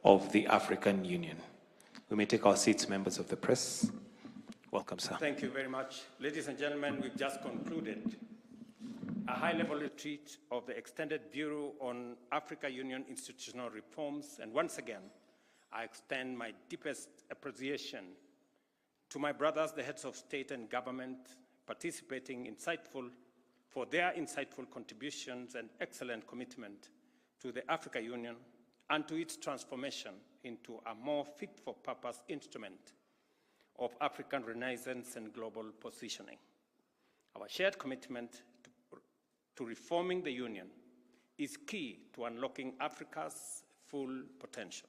of the African Union. We may take our seats, members of the press. Welcome, sir. Thank you very much. Ladies and gentlemen, we've just concluded a high-level retreat of the Extended Bureau on African Union institutional reforms, and once again, I extend my deepest appreciation to my brothers, the heads of state and government, participating for their insightful contributions and excellent commitment to the African Union and to its transformation into a more fit-for-purpose instrument of African renaissance and global positioning. Our shared commitment to reforming the Union is key to unlocking Africa's full potential.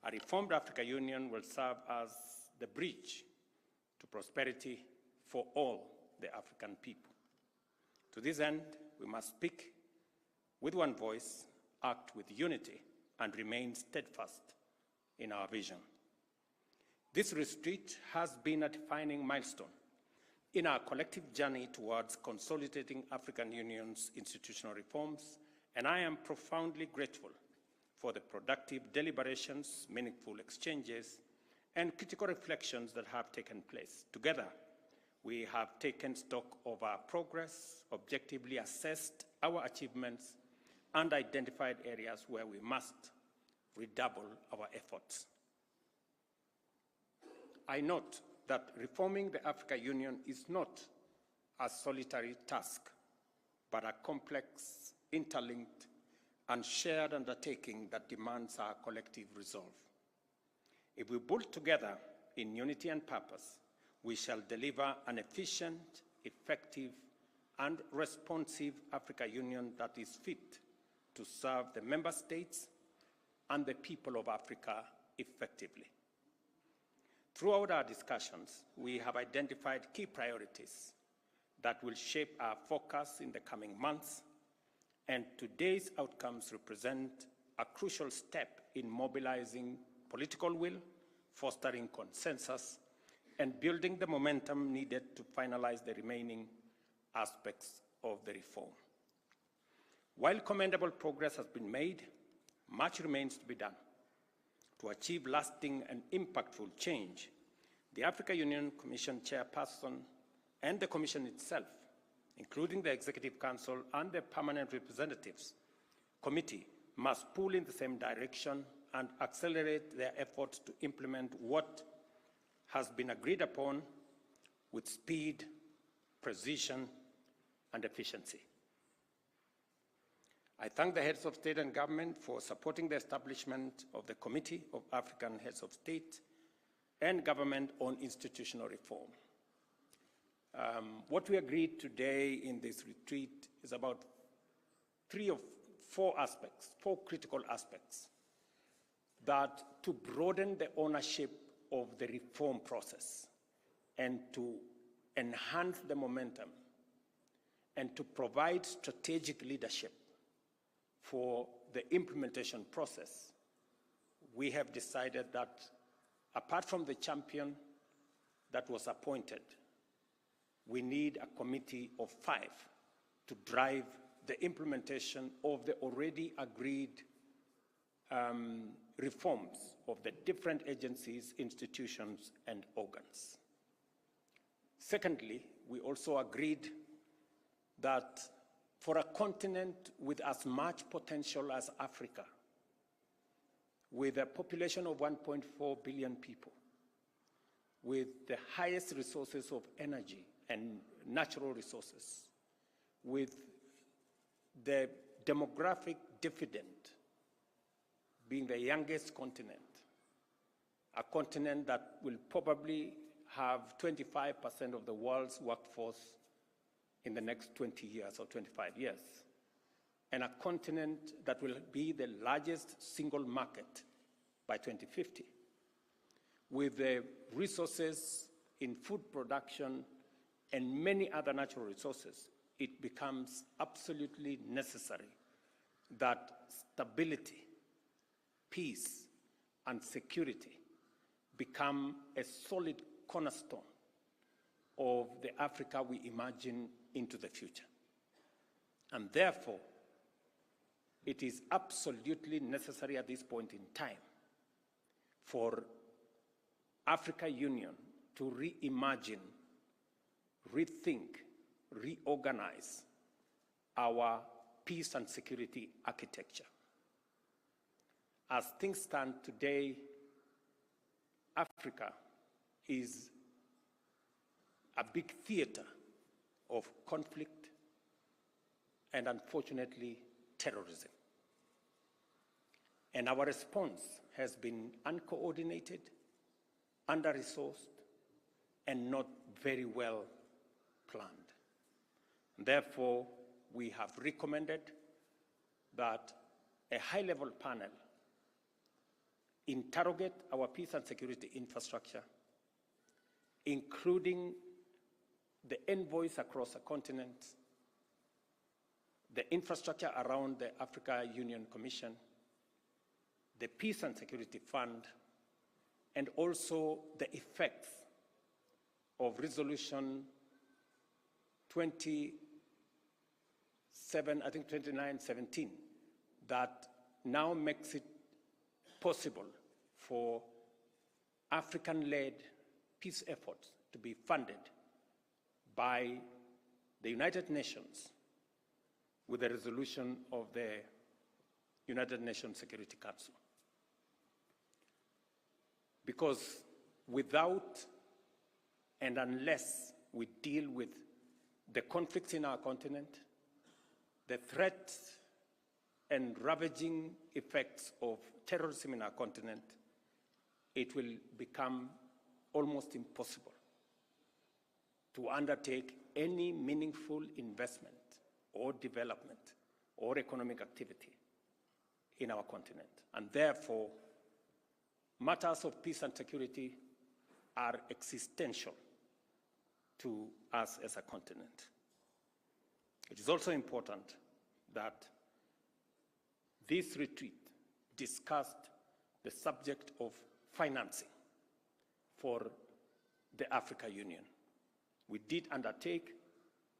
A reformed African Union will serve as the bridge to prosperity for all the African people. To this end, we must speak with one voice, act with unity, and remain steadfast in our vision. This retreat has been a defining milestone in our collective journey towards consolidating African Union's institutional reforms, and I am profoundly grateful for the productive deliberations, meaningful exchanges, and critical reflections that have taken place. Together, we have taken stock of our progress, objectively assessed our achievements, and identified areas where we must redouble our efforts. I note that reforming the African Union is not a solitary task, but a complex, interlinked, and shared undertaking that demands our collective resolve. If we pull together in unity and purpose, we shall deliver an efficient, effective, and responsive African Union that is fit to serve the member states and the people of Africa effectively. Throughout our discussions, we have identified key priorities that will shape our focus in the coming months, and today's outcomes represent a crucial step in mobilizing political will, fostering consensus, and building the momentum needed to finalize the remaining aspects of the reform. While commendable progress has been made, much remains to be done. To achieve lasting and impactful change, the African Union Commission Chairperson and the Commission itself, including the Executive Council and the Permanent Representatives Committee, must pull in the same direction and accelerate their efforts to implement what has been agreed upon with speed, precision, and efficiency. I thank the heads of state and government for supporting the establishment of the Committee of African Heads of State and Government on Institutional Reform. What we agreed today in this retreat is about four critical aspects that to broaden the ownership of the reform process and to enhance the momentum and to provide strategic leadership for the implementation process, we have decided that apart from the champion that was appointed, we need a committee of 5 to drive the implementation of the already agreed reforms of the different agencies, institutions, and organs. Secondly, we also agreed that for a continent with as much potential as Africa, with a population of 1.4 billion people, with the highest resources of energy and natural resources, with the demographic dividend being the youngest continent, a continent that will probably have 25% of the world's workforce in the next 20 years or 25 years, and a continent that will be the largest single market by 2050. With the resources in food production and many other natural resources, it becomes absolutely necessary that stability, peace, and security become a solid cornerstone of the Africa we imagine into the future. And therefore, it is absolutely necessary at this point in time for Africa Union to reimagine, rethink, reorganize our peace and security architecture. As things stand today, Africa is a big theater of conflict and, unfortunately, terrorism. And our response has been uncoordinated, under-resourced, and not very well planned. Therefore, we have recommended that a high-level panel interrogate our peace and security infrastructure, including the envoys across the continent, the infrastructure around the Africa Union Commission, the Peace and Security Fund, and also the effects of Resolution 2917 that now makes it possible for African-led peace efforts to be funded by the United Nations with a resolution of the United Nations Security Council. Because without and unless we deal with the conflicts in our continent, the threats and ravaging effects of terrorism in our continent, it will become almost impossible to undertake any meaningful investment or development or economic activity in our continent. And therefore, matters of peace and security are existential to us as a continent. It is also important that this retreat discussed the subject of financing for the Africa Union. We did undertake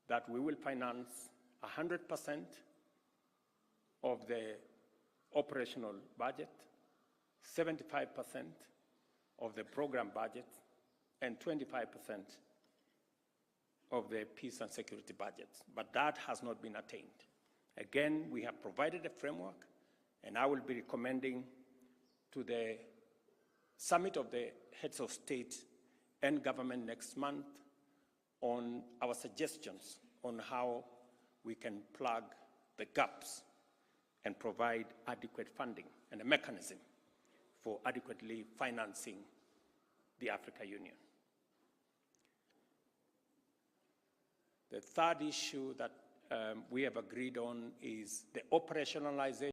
that we will finance 100% of the operational budget, 75% of the program budget, and 25% of the peace and security budget. But that has not been attained. Again, we have provided a framework, and I will be recommending to the summit of the heads of state and government next month on our suggestions on how we can plug the gaps and provide adequate funding and a mechanism for adequately financing the Africa Union. The third issue that we have agreed on is the operationalization